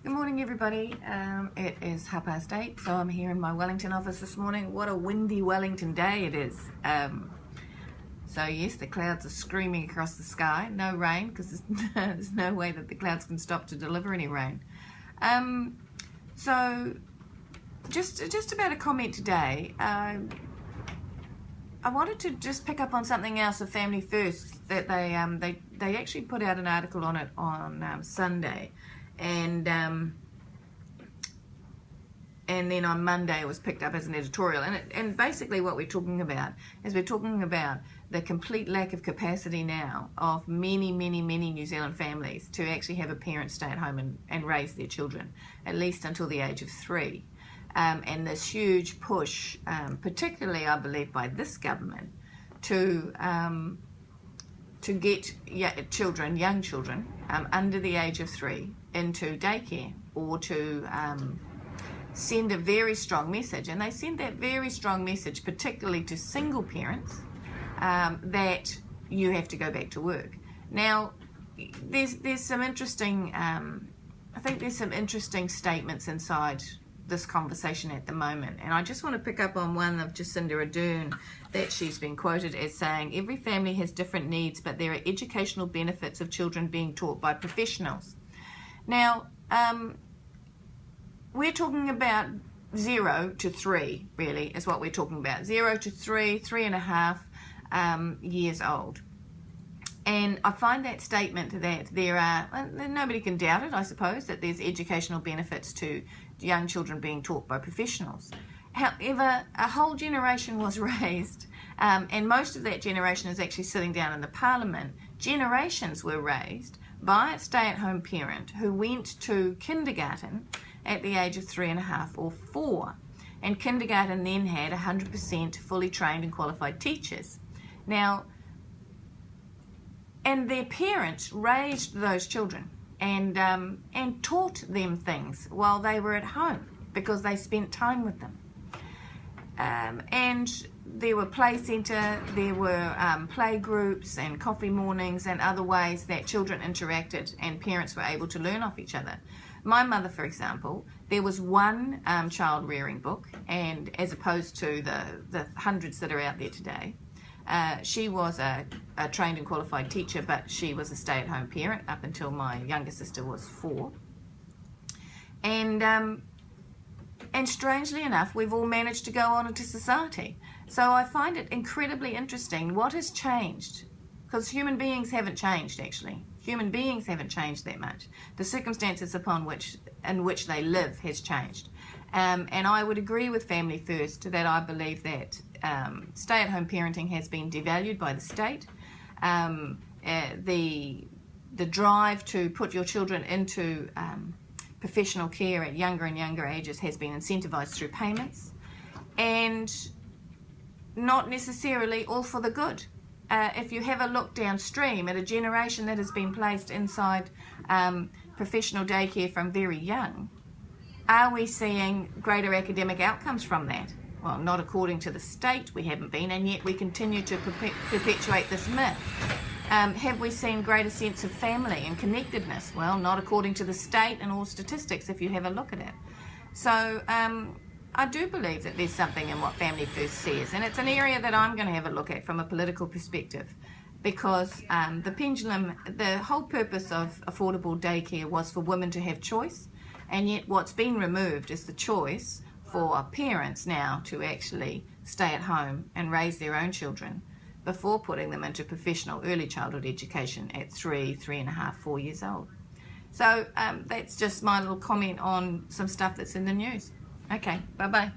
Good morning, everybody. It is 8:30, so I'm here in my Wellington office this morning. What a windy Wellington day it is. So yes, the clouds are screaming across the sky. No rain, because there's no way that the clouds can stop to deliver any rain. So just about a comment today. I wanted to just pick up on something else of Family First, that they actually put out an article on it on Sunday. And then on Monday it was picked up as an editorial, and basically what we're talking about is the complete lack of capacity now of many New Zealand families to actually have a parent stay at home and raise their children, at least until the age of 3. And this huge push, particularly I believe by this government, to get young children under the age of 3 into daycare, or to send a very strong message. And they send that very strong message particularly to single parents, that you have to go back to work. Now there's some interesting I think there's some interesting statements inside this conversation at the moment, and I just want to pick up on one of Jacinda Ardern, that she's been quoted as saying, "Every family has different needs, but there are educational benefits of children being taught by professionals." Now we're talking about 0 to 3, really, is what we're talking about. 0 to 3, 3.5 years old. And I find that statement that there are, nobody can doubt it, I suppose, that there's educational benefits to young children being taught by professionals. However, a whole generation was raised, and most of that generation is actually sitting down in the Parliament. Generations were raised by a stay-at-home parent who went to kindergarten at the age of 3.5 or 4. And kindergarten then had 100% fully trained and qualified teachers. Now, and their parents raised those children and taught them things while they were at home, because they spent time with them. And there were play centre, there were play groups and coffee mornings and other ways that children interacted and parents were able to learn off each other. My mother, for example, there was one child rearing book, and as opposed to the hundreds that are out there today. She was a trained and qualified teacher, but she was a stay-at-home parent up until my younger sister was 4. And strangely enough, we've all managed to go on into society. So I find it incredibly interesting what has changed, because human beings haven't changed, actually. Human beings haven't changed that much. The circumstances in which they live has changed. And I would agree with Family First that I believe that stay-at-home parenting has been devalued by the state. The drive to put your children into professional care at younger and younger ages has been incentivised through payments, and not necessarily all for the good. If you have a look downstream at a generation that has been placed inside professional daycare from very young, are we seeing greater academic outcomes from that? Well, not according to the state, we haven't been, and yet we continue to perpetuate this myth. Have we seen greater sense of family and connectedness? Well, not according to the state and all statistics, if you have a look at it. So I do believe that there's something in what Family First says, and it's an area that I'm going to have a look at from a political perspective, because the pendulum, the whole purpose of affordable daycare was for women to have choice, and yet what's been removed is the choice for parents now to actually stay at home and raise their own children before putting them into professional early childhood education at 3, 3.5, 4 years old. So that's just my little comment on some stuff that's in the news. Okay, bye-bye.